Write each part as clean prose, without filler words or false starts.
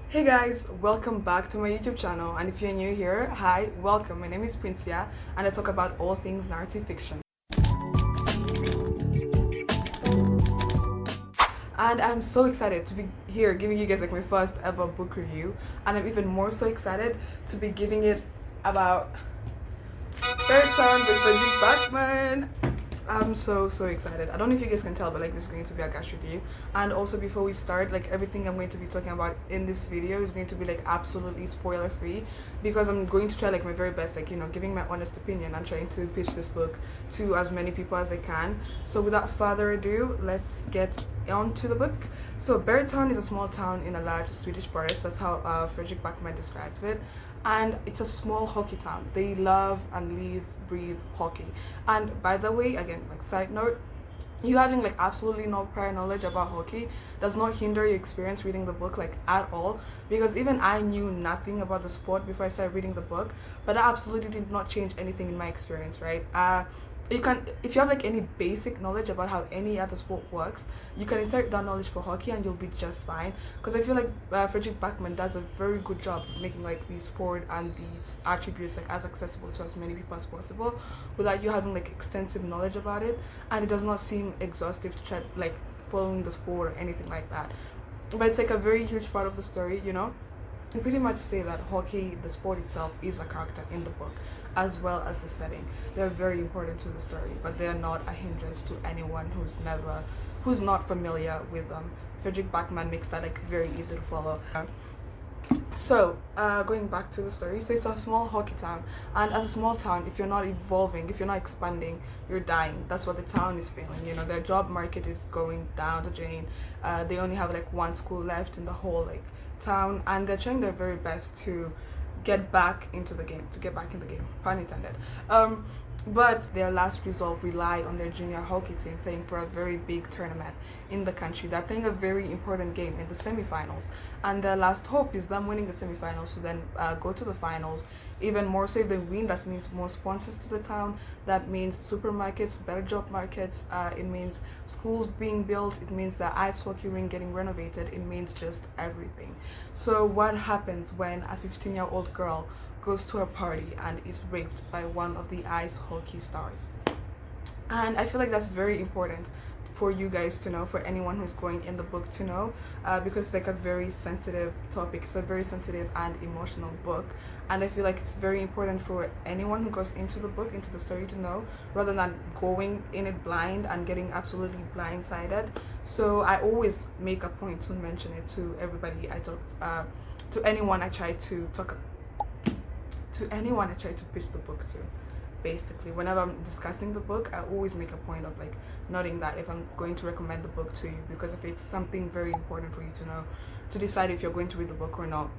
Hey guys, welcome back to my YouTube channel, and if you're new here, hi, welcome. My name is Princia and I talk about all things narrative fiction. And I'm so excited to be here giving you guys like my first ever book review, and I'm even more so excited to be giving it about Beartown by Frederick Backman. I'm so excited. I don't know if you guys can tell, but like this is going to be a gush review. And also before we start, like everything I'm going to be talking about in this video is going to be like absolutely spoiler free, because I'm going to try like my very best, like giving my honest opinion and trying to pitch this book to as many people as I can. So without further ado, let's get on to the book. So Beartown is a small town in a large Swedish forest. That's how Frederick Backman describes it. And it's a small hockey town. They love and live, breathe hockey. And by the way, again, like side note, you having like absolutely no prior knowledge about hockey does not hinder your experience reading the book like at all, because even I knew nothing about the sport before I started reading the book, but that absolutely did not change anything in my experience, right? You can, if you have like any basic knowledge about how any other sport works, you can insert that knowledge for hockey and you'll be just fine, because I feel like Frederick Backman does a very good job of making like the sport and these attributes like as accessible to as many people as possible without you having like extensive knowledge about it, and it does not seem exhaustive to try like following the sport or anything like that. But it's like a very huge part of the story, can pretty much say that hockey, the sport itself, is a character in the book, as well as the setting. They're very important to the story, but they're not a hindrance to anyone who's not familiar with them. Frederick Backman makes that like very easy to follow. So, going back to the story, so it's a small hockey town, and as a small town, if you're not evolving, if you're not expanding, you're dying. That's what the town is feeling. Their job market is going down the drain. They only have like one school left in the whole like town, and they're trying their very best to get back into the game, pun intended. But their last resolve rely on their junior hockey team playing for a very big tournament in the country. They're playing a very important game in the semifinals, and their last hope is them winning the semifinals to then go to the finals. Even more so, if they win, that means more sponsors to the town. That means supermarkets, better job markets. It means schools being built. It means the ice hockey rink getting renovated. It means just everything. So what happens when a 15-year-old girl goes to a party and is raped by one of the ice hockey stars? And I feel like that's very important for you guys to know, for anyone who's going in the book to know, because it's like a very sensitive topic. It's a very sensitive and emotional book, and I feel like it's very important for anyone who goes into the book, into the story, to know, rather than going in it blind and getting absolutely blindsided. So I always make a point to mention it to everybody I talk to anyone I try to talk to anyone I try to pitch the book to. Basically, whenever I'm discussing the book, I always make a point of like noting that if I'm going to recommend the book to you, because if it's something very important for you to know, to decide if you're going to read the book or not.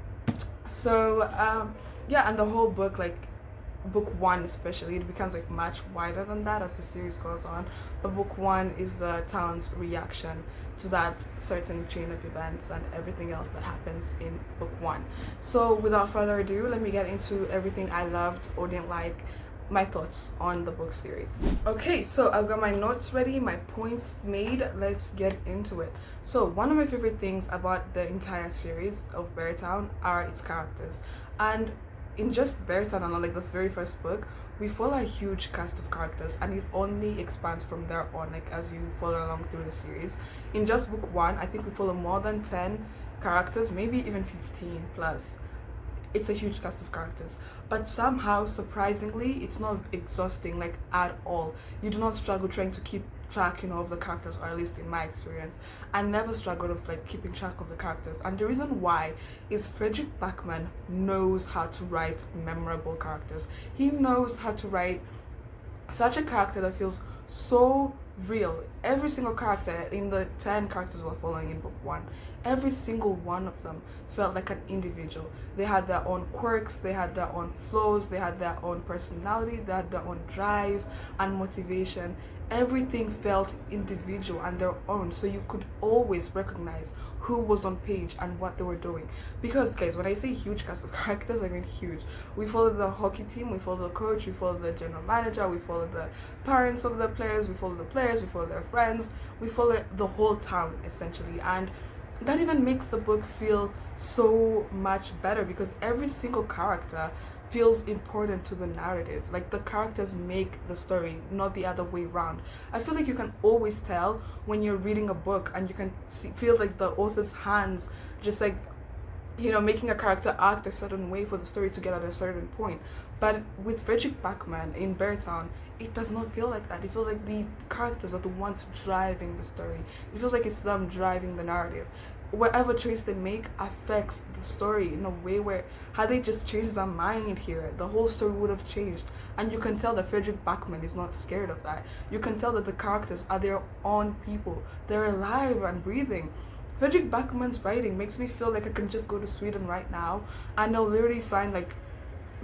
So yeah, and the whole book, like book one especially, it becomes like much wider than that as the series goes on, but book one is the town's reaction to that certain chain of events and everything else that happens in book one. So without further ado, let me get into everything I loved or didn't like, my thoughts on the book series. Okay, so I've got my notes ready, my points made. Let's get into it. So one of my favorite things about the entire series of Beartown are its characters, and in just Beartown, and like the very first book, we follow a huge cast of characters, and it only expands from there on, like as you follow along through the series. In just book one, I think we follow more than 10 characters, maybe even 15 plus. It's a huge cast of characters, but somehow, surprisingly, it's not exhausting like at all. You do not struggle trying to keep track of the characters, or at least in my experience I never struggled with like keeping track of the characters. And the reason why is Frederick Backman knows how to write memorable characters. He knows how to write such a character that feels so real. Every single character in the 10 characters we're following in book one, every single one of them felt like an individual. They had their own quirks, they had their own flaws, they had their own personality, they had their own drive and motivation. Everything felt individual and their own, so you could always recognize who was on page and what they were doing. Because guys, when I say huge cast of characters, I mean huge. We follow the hockey team, we follow the coach, we follow the general manager, we follow the parents of the players, we follow the players, we follow their friends, we follow the whole town essentially. And that even makes the book feel so much better, because every single character feels important to the narrative. Like, the characters make the story, not the other way around. I feel like you can always tell when you're reading a book, and you can feel like the author's hands just like, making a character act a certain way for the story to get at a certain point. But with Frederick Backman in Beartown, it does not feel like that. It feels like the characters are the ones driving the story. It feels like it's them driving the narrative. Whatever choice they make affects the story in a way where, had they just changed their mind here, the whole story would have changed. And you can tell that Frederick Backman is not scared of that. You can tell that the characters are their own people. They're alive and breathing. Frederick Backman's writing makes me feel like I can just go to Sweden right now, and I'll literally find like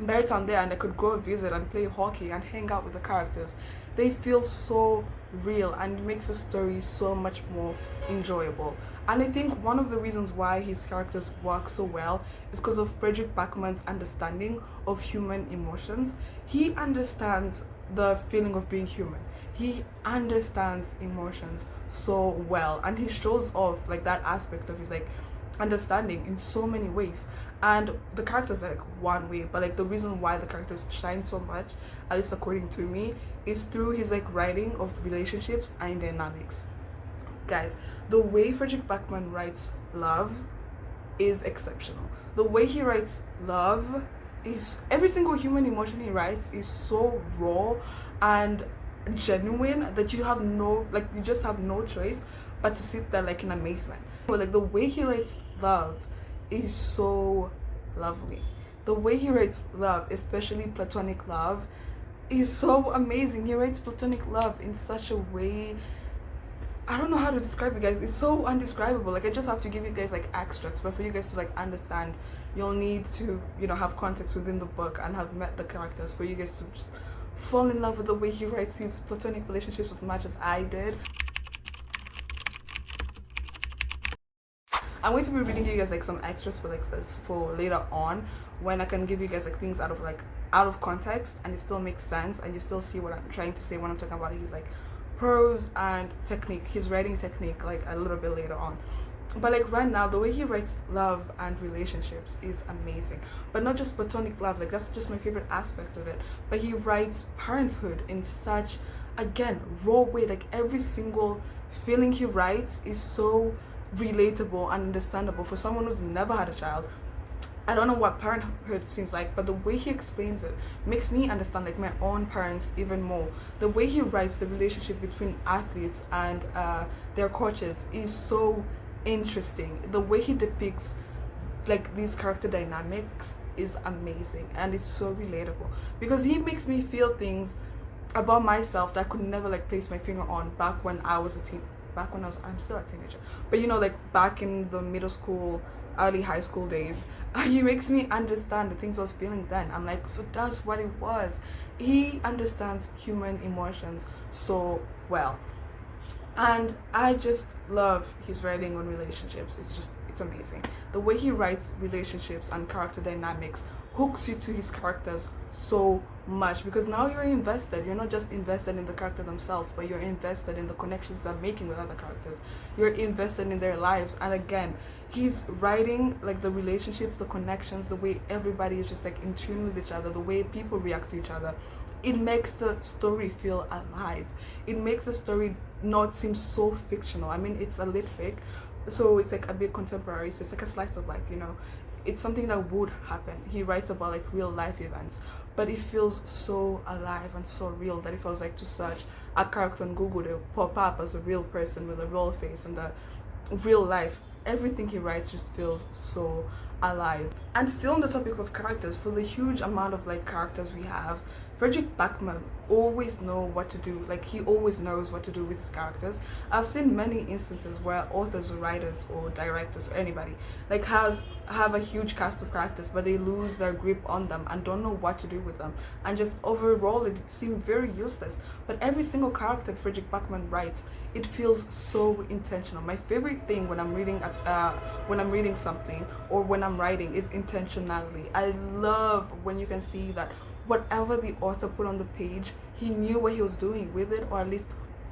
Beartown there, and I could go visit and play hockey and hang out with the characters. They feel so real, and it makes the story so much more enjoyable. And I think one of the reasons why his characters work so well is because of Frederick Backman's understanding of human emotions. He understands the feeling of being human. He understands emotions so well, and he shows off like that aspect of his like understanding in so many ways. And the characters are like one way, but like the reason why the characters shine so much, at least according to me, is through his like writing of relationships and dynamics. Guys, the way Frederick Backman writes love is exceptional. The way he writes love is, every single human emotion he writes is so raw and genuine that you just have no choice but to sit there like in amazement. But like the way he writes love is so lovely. The way he writes love, especially platonic love, is so amazing. He writes platonic love in such a way, I don't know how to describe it, guys. It's so undescribable. Like, I just have to give you guys like extracts, but for you guys to like understand, you'll need to have context within the book and have met the characters for you guys to just fall in love with the way he writes his platonic relationships as much as I did. I'm going to be reading you guys like some extras for like this for later on, when I can give you guys like things out of context, and it still makes sense, and you still see what I'm trying to say when I'm talking about his like prose and technique, his writing technique, like a little bit later on. But like right now, the way he writes love and relationships is amazing. But not just platonic love, like that's just my favorite aspect of it, but he writes parenthood in such, again, raw way. Like every single feeling he writes is so relatable and understandable for someone who's never had a child. I don't know what parenthood seems like, but the way he explains it makes me understand like my own parents even more. The way he writes the relationship between athletes and their coaches is so interesting. The way he depicts like these character dynamics is amazing, and it's so relatable, because he makes me feel things about myself that I could never like place my finger on back when I was I'm still a teenager, but like back in the middle school, early high school days. He makes me understand the things I was feeling then. I'm like, so that's what it was. He understands human emotions so well, and I just love his writing on relationships. It's amazing. The way he writes relationships and character dynamics hooks you to his characters so much, because now you're invested. You're not just invested in the character themselves, but you're invested in the connections they're making with other characters. You're invested in their lives. And again, he's writing like the relationships, the connections, the way everybody is just like in tune with each other, the way people react to each other. It makes the story feel alive. It makes the story not seem so fictional. I mean, it's a lit fic, so it's like a bit contemporary, so it's like a slice of life, it's something that would happen. He writes about like real life events, but it feels so alive and so real that if I was like to search a character on Google, they'll pop up as a real person with a real face and a real life. Everything he writes just feels so alive. And still on the topic of characters, for the huge amount of like characters we have, Frederick Backman always knows what to do. Like, he always knows what to do with his characters. I've seen many instances where authors or writers or directors or anybody like have a huge cast of characters, but they lose their grip on them and don't know what to do with them, and just overall it seemed very useless. But every single character Frederick Backman writes, it feels so intentional. My favorite thing when I'm reading something or when I'm writing is intentionality. I love when you can see that whatever the author put on the page, he knew what he was doing with it, or at least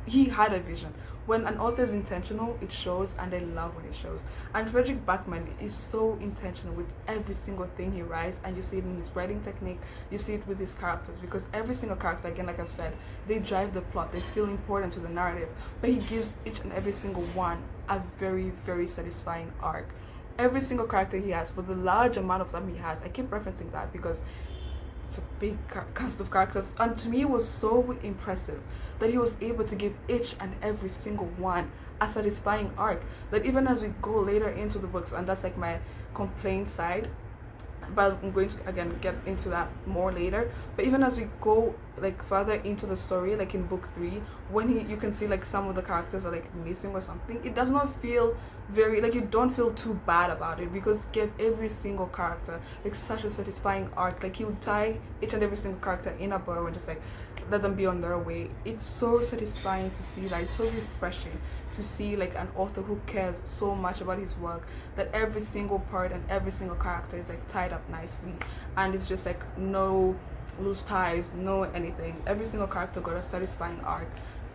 he had a vision. When an author is intentional, it shows, and I love when it shows. And Frederick Backman is so intentional with every single thing he writes, and you see it in his writing technique, you see it with his characters, because every single character, again, like I've said, they drive the plot, they feel important to the narrative, but he gives each and every single one a very, very satisfying arc. Every single character he has, for the large amount of them he has, I keep referencing that because it's a big cast of characters, and to me it was so impressive that he was able to give each and every single one a satisfying arc, that even as we go later into the books, and that's like my complaint side, but I'm going to again get into that more later, but even as we go like further into the story, like in book 3, when you can see like some of the characters are like missing or something, it does not feel very, like, you don't feel too bad about it, because it gave every single character like such a satisfying arc. Like, he would tie each and every single character in a bow and just like let them be on their way. It's so satisfying to see that. It's so refreshing to see like an author who cares so much about his work, that every single part and every single character is like tied up nicely, and it's just like no loose ties, no anything. Every single character got a satisfying arc.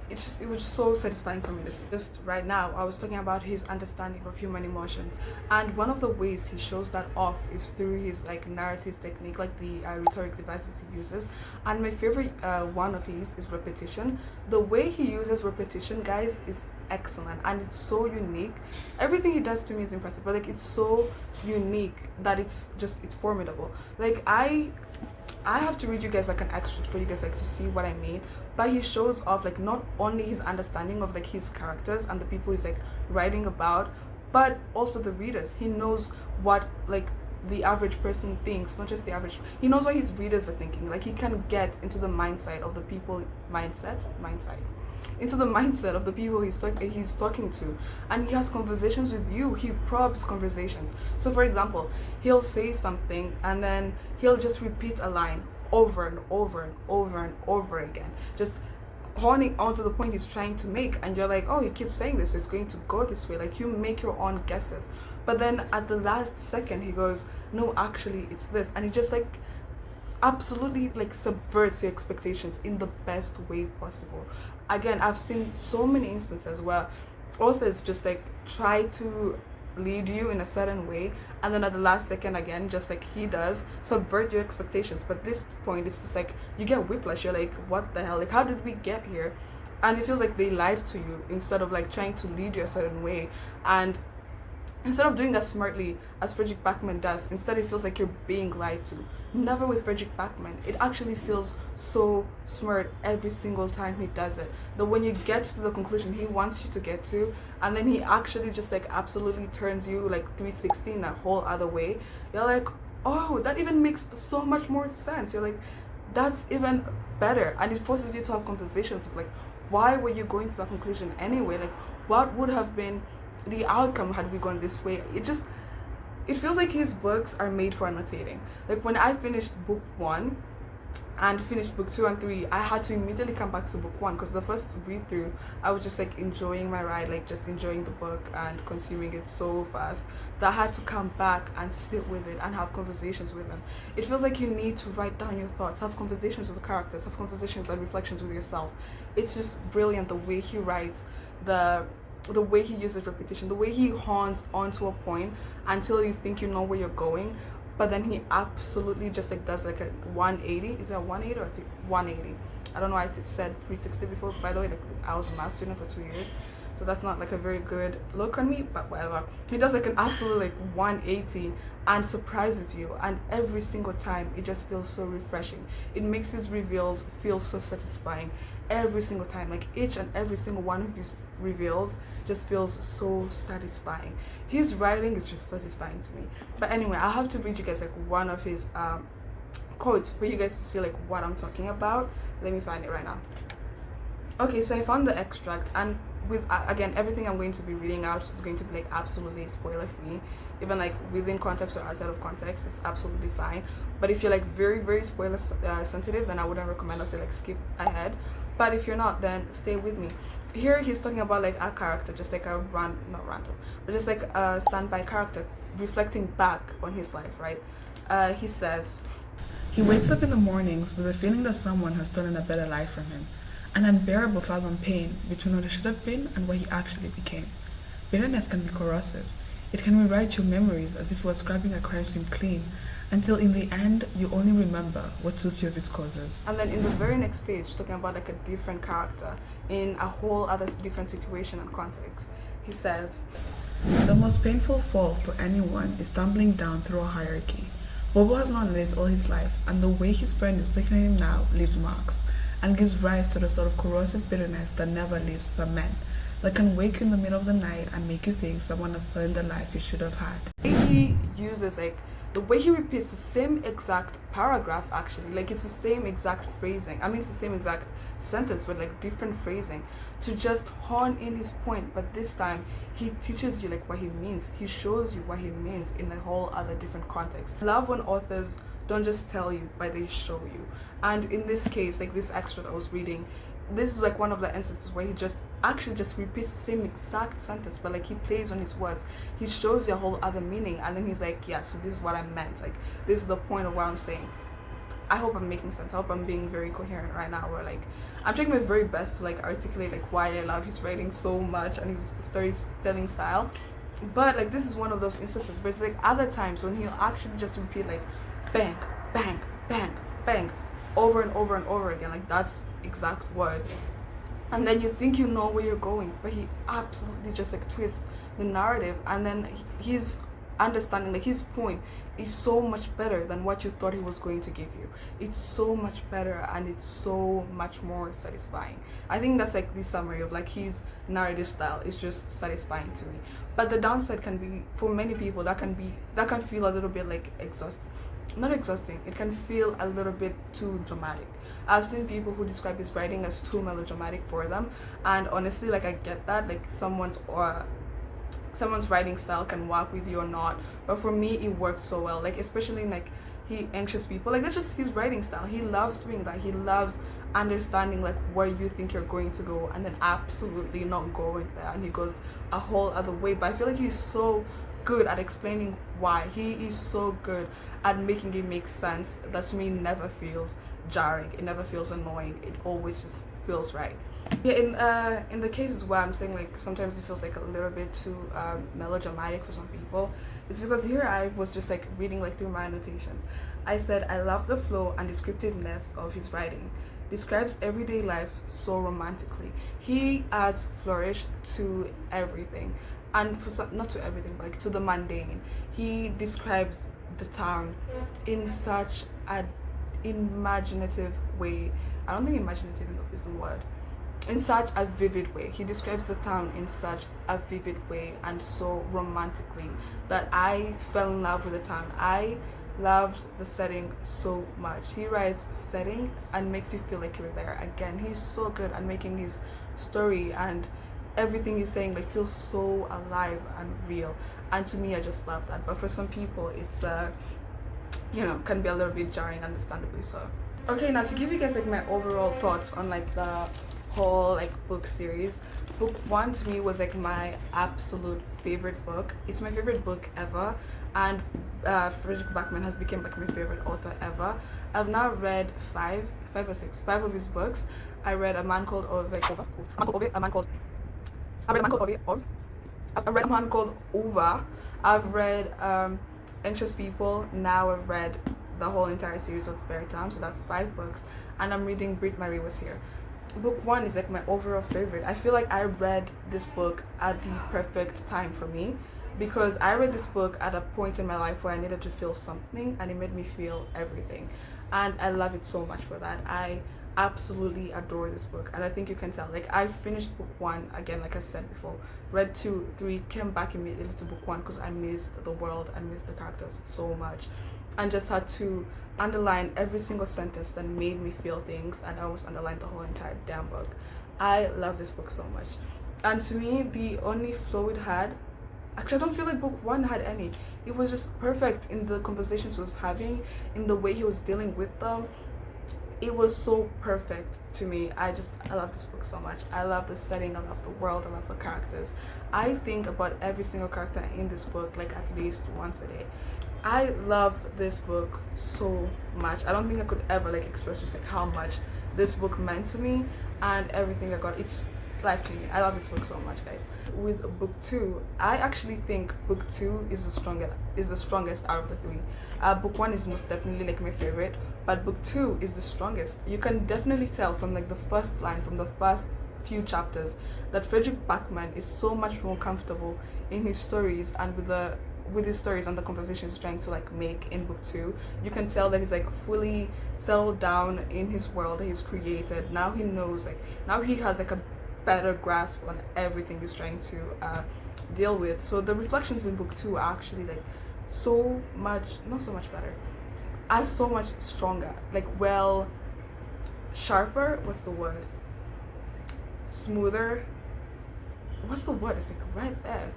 It was so satisfying for me to see. Just right now, I was talking about his understanding of human emotions, and one of the ways he shows that off is through his like narrative technique, like the rhetoric devices he uses. And my favorite one of his is repetition. The way he uses repetition, guys, is excellent, and it's so unique. Everything he does to me is impressive, but like, it's so unique that it's formidable. Like, I have to read you guys like an extract for you guys like to see what I mean. But he shows off like not only his understanding of like his characters and the people he's like writing about, but also the readers. He knows what like the average person thinks, not just the average. He knows what his readers are thinking. Like, he can get into the mindset of the people, into the mindset of the people he's talking to, and he has conversations with you. He probes conversations. So for example, he'll say something and then he'll just repeat a line over and over and over and over again, just honing on to the point he's trying to make, and you're like, oh, you keep saying this, it's going to go this way. Like, you make your own guesses, but then at the last second he goes, no, actually it's this, and he just like absolutely like subverts your expectations in the best way possible. Again, I've seen so many instances where authors just like try to lead you in a certain way, and then at the last second, again, just like he does, subvert your expectations. But this point, it's just like you get whiplash. You're like, what the hell, like, how did we get here? And it feels like they lied to you instead of like trying to lead you a certain way. And instead of doing that smartly, as Frederick Backman does, instead it feels like you're being lied to. Never with Frederick Backman. It actually feels so smart every single time he does it. That when you get to the conclusion he wants you to get to, and then he actually just like absolutely turns you like 360 in a whole other way, you're like, oh, that even makes so much more sense. You're like, that's even better. And it forces you to have conversations of like, why were you going to that conclusion anyway? Like, what would have been the outcome had we gone this way? It feels like his books are made for annotating. Like, when I finished book 1 and finished book 2 and 3, I had to immediately come back to book 1, because the first read through I was just like enjoying my ride, like just enjoying the book and consuming it so fast that I had to come back and sit with it and have conversations with them. It feels like you need to write down your thoughts, have conversations with the characters, have conversations and reflections with yourself. It's just brilliant the way he writes, the way he uses repetition, the way he horns onto a point until you think you know where you're going, but then he absolutely just like does like a 180. Is that 180 or 180? I don't know. I said 360 before, by the way. Like, I was a math student for 2 years, so that's not like a very good look on me, but whatever. He does like an absolute like 180 and surprises you, and every single time it just feels so refreshing. It makes his reveals feel so satisfying every single time. Like, each and every single one of his reveals just feels so satisfying. His writing is just satisfying to me. But anyway, I'll have to read you guys like one of his quotes for you guys to see like what I'm talking about. Let me find it right now. Okay, so I found the extract, and with again, everything I'm going to be reading out is going to be like absolutely spoiler free. Even like within context or outside of context, it's absolutely fine. But if you're like very, very spoiler sensitive, then I wouldn't recommend us to like skip ahead. But if you're not, then stay with me. Here he's talking about like a character, just like a not random, but just like a standby character reflecting back on his life, right? He says, he wakes up in the mornings with a feeling that someone has stolen a better life from him. an unbearable fathom pain between what he should have been and what he actually became. Bitterness can be corrosive. It can rewrite your memories as if you were scrubbing a crime scene clean, until in the end you only remember what suits you of its causes. And then in the very next page, talking about like a different character in a whole other different situation and context, he says, "The most painful fall for anyone is tumbling down through a hierarchy. Bobo has known it all his life, and the way his friend is looking at him now leaves marks, and gives rise to the sort of corrosive bitterness that never leaves some men, that can wake you in the middle of the night and make you think someone has stolen the life you should have had." He uses like the way he repeats the same exact paragraph, actually, like it's the same exact phrasing. I mean, it's the same exact sentence with like different phrasing to just hone in his point, but this time he teaches you like what he means. He shows you what he means in a whole other different context. I love when authors don't just tell you, but they show you. And in this case, like this extract I was reading, this is like one of the instances where he just actually just repeats the same exact sentence, but like he plays on his words. He shows you a whole other meaning, and then he's like, yeah, so this is what I meant, like this is the point of what I'm saying. I hope I'm making sense. I hope I'm being very coherent right now, where like I'm trying my very best to like articulate like why I love his writing so much and his storytelling style. But like this is one of those instances, but it's like other times when he'll actually just repeat like bang, bang, bang, bang over and over and over again, like that's exact word, and then you think you know where you're going, but he absolutely just like twists the narrative, and then he's understanding like his point is so much better than what you thought he was going to give you. It's so much better and it's so much more satisfying. I think that's like the summary of like his narrative style is just satisfying to me. But the downside can be, for many people, that can feel a little bit like not exhausting, it can feel a little bit too dramatic. I've seen people who describe his writing as too melodramatic for them, and honestly, like I get that, like someone's writing style can work with you or not, but for me it worked so well, like especially in like he anxious people, like that's just his writing style. He loves doing that. He loves understanding like where you think you're going to go and then absolutely not going there, and he goes a whole other way. But I feel like he's so good at explaining why. He is so good at making it make sense that to me never feels jarring, it never feels annoying, it always just feels right. Yeah, in the cases where I'm saying like sometimes it feels like a little bit too melodramatic for some people, it's because here I was just like reading like through my annotations. I said, I love the flow and descriptiveness of his writing. Describes everyday life so romantically. He adds flourish to everything, and for some, not to everything, but like to the mundane. He describes the town in such an imaginative way. I don't think imaginative is the word. In such a vivid way. He describes the town in such a vivid way and so romantically that I fell in love with the town. I loved the setting so much. He writes setting and makes you feel like you're there. Again, he's so good at making his story and everything he's saying like feels so alive and real. And to me, I just love that. But for some people, it's can be a little bit jarring, understandably so. Okay, now to give you guys like my overall thoughts on like the whole like book series. Book 1 to me was like my absolute favorite book. It's my favorite book ever, and Frederick Backman has become like my favorite author ever. I've now read five of his books. I read A Man Called Ove, A Man Called I've read A Man Called Ova. I've read Anxious People. Now I've read the whole entire series of Beartown, so that's 5 books, and I'm reading Brit Marie Was Here. Book 1 is like my overall favorite. I feel like I read this book at the perfect time for me, because I read this book at a point in my life where I needed to feel something, and it made me feel everything, and I love it so much for that. I absolutely adore this book, and I think you can tell. Like I finished book 1 again, like I said before, read 2, 3, came back immediately to book 1 because I missed the world, I missed the characters so much, and just had to underline every single sentence that made me feel things, and I almost underlined the whole entire damn book. I love this book so much, and to me the only flaw it had, actually I don't feel like book 1 had any. It was just perfect in the conversations he was having, in the way he was dealing with them. It was so perfect to me. I love this book so much. I love the setting, I love the world, I love the characters. I think about every single character in this book like at least once a day. I love this book so much. I don't think I could ever like express just like how much this book meant to me. and everything I got. It's life changing. I love this book so much, guys. With book 2, I actually think book 2 is the strongest out of the 3. Book 1 is most definitely like my favorite, but book 2 is the strongest. You can definitely tell from like the first line, from the first few chapters, that Frederick Bachman is so much more comfortable in his stories and with his stories and the conversations he's trying to like make in book 2. You can tell that he's like fully settled down in his world that he's created. Now he knows, like now he has like a better grasp on everything he's trying to deal with. So the reflections in book 2 are actually like so much, not so much better, are so much stronger, like well, sharper, what's the word, smoother, what's the word, it's like right there,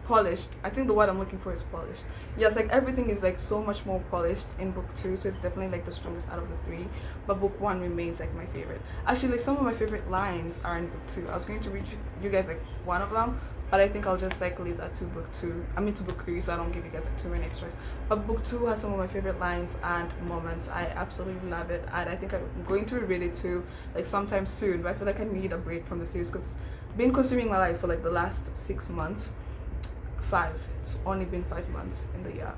polished. I think the word I'm looking for is polished. Yes, like everything is like so much more polished in book 2, so it's definitely like the strongest out of the 3, but book 1 remains like my favorite. Actually, like some of my favorite lines are in book 2. I was going to read you guys like one of them, but I think I'll just like leave that to book 2, to book 3, so I don't give you guys like too many extras. But book 2 has some of my favorite lines and moments. I absolutely love it, and I think I'm going to reread it too, like sometime soon, but I feel like I need a break from the series because been consuming my life for like the last 6 months. It's only been 5 months in the year.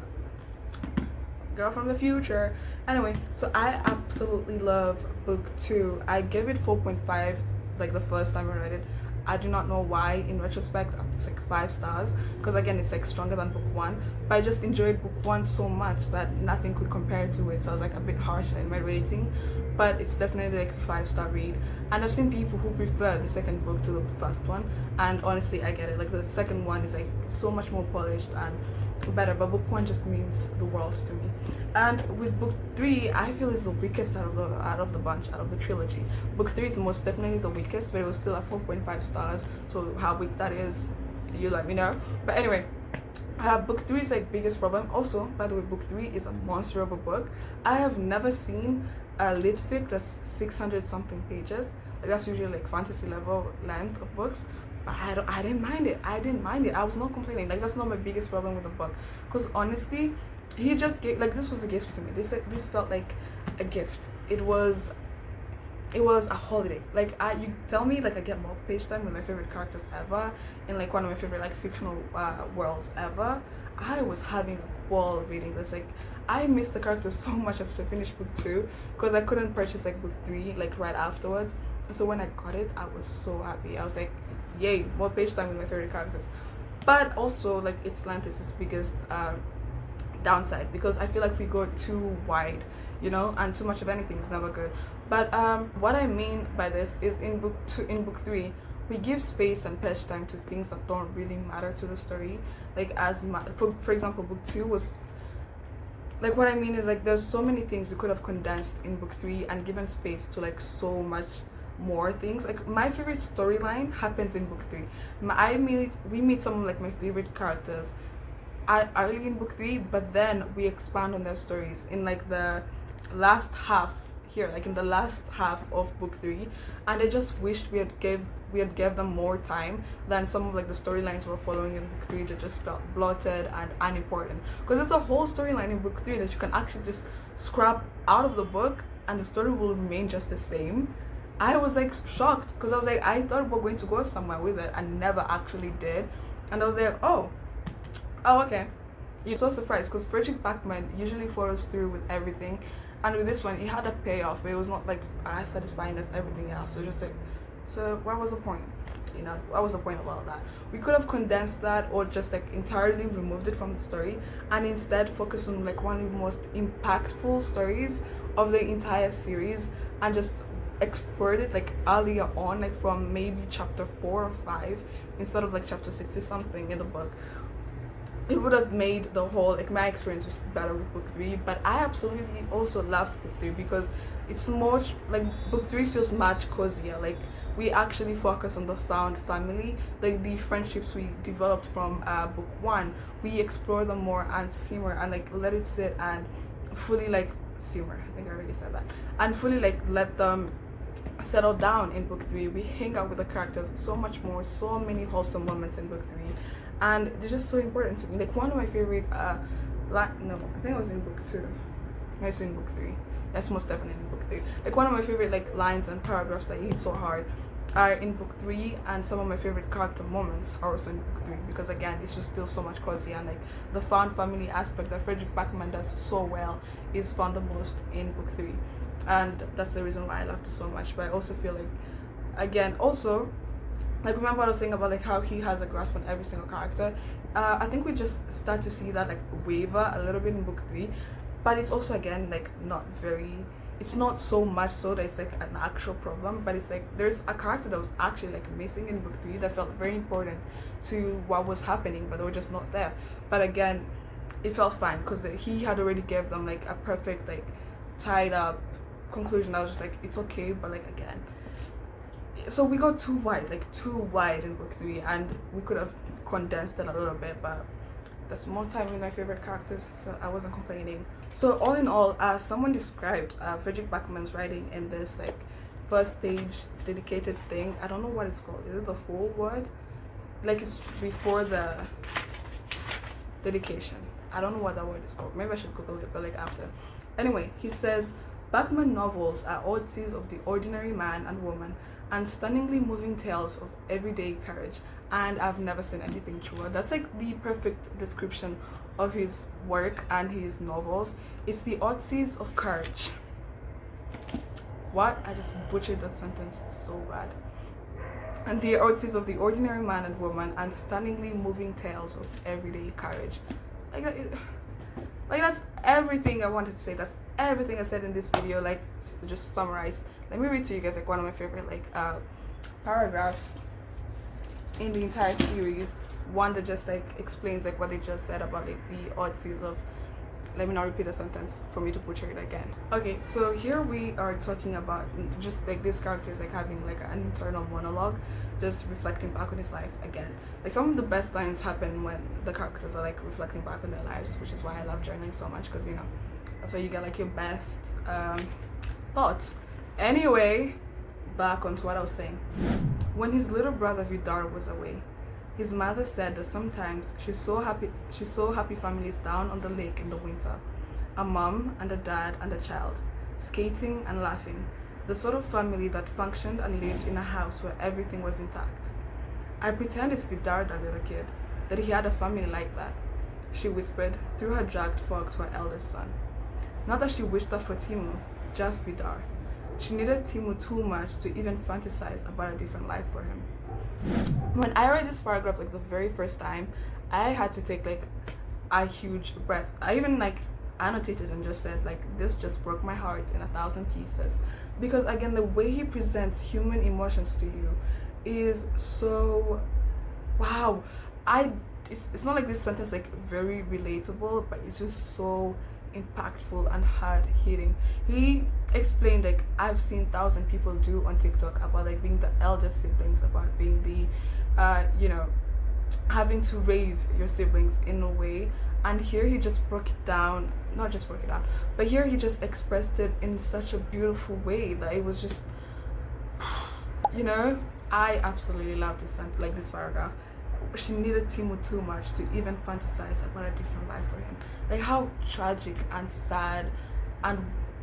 Girl from the future. Anyway, so I absolutely love book 2. I gave it 4.5 like the first time I read it. I do not know why in retrospect it's like 5 stars, because again it's like stronger than book 1, but I just enjoyed book 1 so much that nothing could compare to it, so I was like a bit harsher in my rating, but it's definitely like a 5-star read. And I've seen people who prefer the second book to the first one, and honestly I get it. Like the second one is like so much more polished and better, but book 1 just means the world to me. And with book 3, I feel is the weakest out of the bunch, out of the trilogy. Book 3 is most definitely the weakest, but it was still at 4.5 stars, so how weak that is, you let me know. But anyway, book 3 is like biggest problem. Also, by the way, book 3 is a monster of a book. I have never seen a lit fic that's 600 something pages. Like that's usually like fantasy level length of books, but I didn't mind it. I was not complaining. Like that's not my biggest problem with the book, because honestly he just gave, like this was a gift to me. This felt like a gift. It was a holiday. Like you tell me like I get more page time with my favorite characters ever in like one of my favorite like fictional worlds ever. I was having a ball reading this. Like I missed the characters so much after I finished book 2 because I couldn't purchase like book 3 like right afterwards. So when I got it, I was so happy. I was like, yay, more page time with my favorite characters. But also like its length is its biggest downside, because I feel like we go too wide, you know, and too much of anything is never good. But what I mean by this is in book 3 we give space and page time to things that don't really matter to the story. Like for example, book 2 was like, what I mean is like there's so many things we could have condensed in book 3 and given space to like so much more things. Like my favorite storyline happens in book 3. We meet some of like my favorite characters early in book 3, but then we expand on their stories in like the last half here, like in the last half of book 3, and I just wished we had gave them more time than some of like the storylines we're following in book 3 that just felt bloated and unimportant, because there's a whole storyline in book 3 that you can actually just scrap out of the book and the story will remain just the same. I was like shocked because I was like, I thought we were going to go somewhere with it and never actually did, and I was like, oh okay. You're so surprised because Frederick Bachman usually follows through with everything, and with this one it had a payoff, but it was not like as satisfying as everything else. So just like, so what was the point? You know, what was the point of all that? We could have condensed that or just like entirely removed it from the story and instead focus on like one of the most impactful stories of the entire series and just explored it like earlier on, like from maybe chapter 4 or 5 instead of like chapter 60 something in the book. It would have made the whole like my experience was better with book 3. But I absolutely also loved book 3 because it's much like book 3 feels much cozier. Like we actually focus on the found family, like the friendships we developed from book 1. We explore them more and simmer and like let it sit and fully like simmer, I think I already said that, and fully like let them settle down in book 3. We hang out with the characters so much more, so many wholesome moments in book 3, and they're just so important to me. Like one of my favorite no, I think it was in book 2. No, it's in book 3. That's most definitely in book 3. Like one of my favorite like lines and paragraphs that hit so hard are in book 3, and some of my favorite character moments are also in book 3, because again it just feels so much cozy, and like the found family aspect that Frederick Backman does so well is found the most in book 3, and that's the reason why I loved it so much. But I also feel like, again, also, like, remember what I was saying about like how he has a grasp on every single character. I think we just start to see that like waver a little bit in book 3, but it's also again like not very, it's not so much so that it's like an actual problem, but it's like there's a character that was actually like missing in book 3 that felt very important to what was happening, but they were just not there. But again, it felt fine because he had already gave them like a perfect like tied up conclusion. I was just like, it's okay, but like again, so we got too wide in book 3, and we could have condensed it a little bit, but that's more time with my favorite characters, so I wasn't complaining. So all in all, someone described Frederick Backman's writing in this like first page dedicated thing. I don't know what it's called. Is it the foreword? Like it's before the dedication. I don't know what that word is called. Maybe I should Google it, but like after. Anyway, he says, Backman novels are oddities of the ordinary man and woman, and stunningly moving tales of everyday courage, and I've never seen anything truer. That's like the perfect description of his work and his novels. It's the oddities of courage. What? I just butchered that sentence so bad. And the oddities of the ordinary man and woman, and stunningly moving tales of everyday courage. Like that's everything I wanted to say. That's everything I said in this video, like just summarized. Let me read to you guys like one of my favorite like paragraphs in the entire series, one that just like explains like what they just said about like the oddities of, let me not repeat the sentence for me to butcher it again. Okay, so here we are talking about just like this character is like having like an internal monologue, just reflecting back on his life again. Like some of the best lines happen when the characters are like reflecting back on their lives, which is why I love journaling so much, because you know that's why you get like your best thoughts. Anyway, back onto what I was saying. When his little brother Vidar was away, his mother said that sometimes she saw happy families down on the lake in the winter, a mom and a dad and a child, skating and laughing, the sort of family that functioned and lived in a house where everything was intact. I pretend it's Vidar, that little kid, that he had a family like that, she whispered through her dragged fork to her eldest son. Not that she wished that for Timu, just Vidar. She needed Timu too much to even fantasize about a different life for him. When I read this paragraph like the very first time, I had to take like a huge breath. I even like annotated and just said like, this just broke my heart in 1,000 pieces, because again the way he presents human emotions to you is so wow. It's not like this sentence like very relatable, but it's just so impactful and hard-hitting. He explained like I've seen 1,000 people do on TikTok about like being the eldest siblings, about being the you know, having to raise your siblings in a way, and here he just broke it down, not just broke it down, but here he just expressed it in such a beautiful way that it was just, you know, I absolutely love this paragraph. She needed Timu too much to even fantasize about a different life for him. Like how tragic and sad and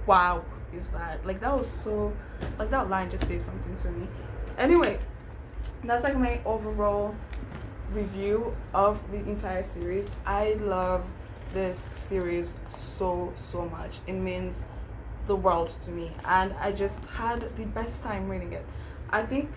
wow is that? Like that was so, like that line just did something to me. Anyway, that's like my overall review of the entire series. I love this series so much. It means the world to me, and I just had the best time reading it. I think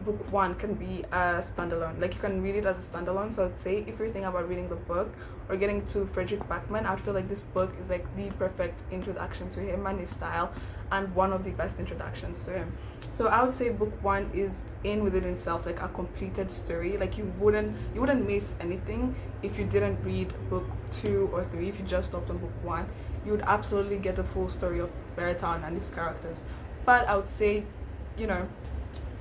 book 1 can be a standalone, like you can read it as a standalone. So I'd say if you're thinking about reading the book or getting to Frederick Backman, I feel like this book is like the perfect introduction to him and his style, and one of the best introductions to him. So I would say book 1 is within itself like a completed story. Like you wouldn't miss anything if you didn't read book 2 or 3. If you just stopped on book 1, you would absolutely get the full story of Beartown and his characters. But I would say, you know,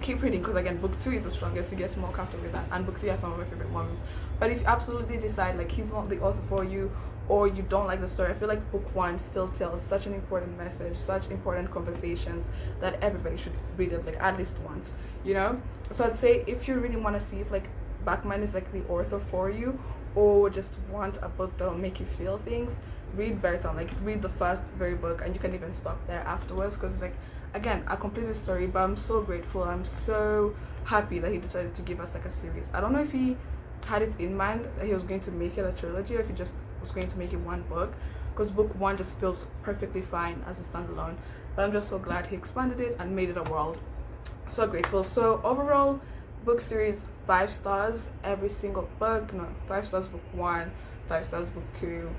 keep reading, because again book 2 is the strongest. It gets more comfortable with that, and book 3 has some of my favorite moments. But if you absolutely decide like he's not the author for you, or you don't like the story, I feel like book 1 still tells such an important message, such important conversations, that everybody should read it like at least once, you know. So I'd say if you really want to see if like Backman is like the author for you, or just want a book that will make you feel things, read Beartown, like read the first very book, and you can even stop there afterwards, because it's like, again, a completed story. But I'm so grateful, I'm so happy that he decided to give us like a series. I don't know if he had it in mind that he was going to make it a trilogy, or if he just was going to make it one book, because book one just feels perfectly fine as a standalone. But I'm just so glad he expanded it and made it a world. So grateful. So overall, book series 5 stars every single book. No, 5 stars book 1, 5 stars book 2,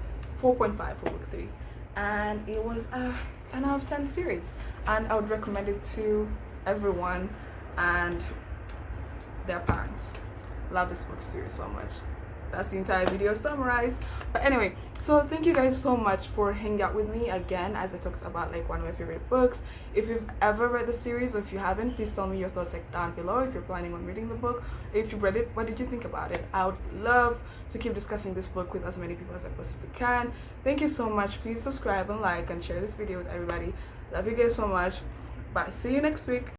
4.5 for book 3, and it was a 10 out of 10 series, and I would recommend it to everyone and their parents. Love this book series so much. That's the entire video summarized. But anyway, so thank you guys so much for hanging out with me again as I talked about like one of my favorite books. If you've ever read the series, or if you haven't, please tell me your thoughts like down below. If you're planning on reading the book, if you read it, what did you think about it? I would love to keep discussing this book with as many people as I possibly can. Thank you so much. Please subscribe and like and share this video with everybody. Love you guys so much. Bye. See you next week.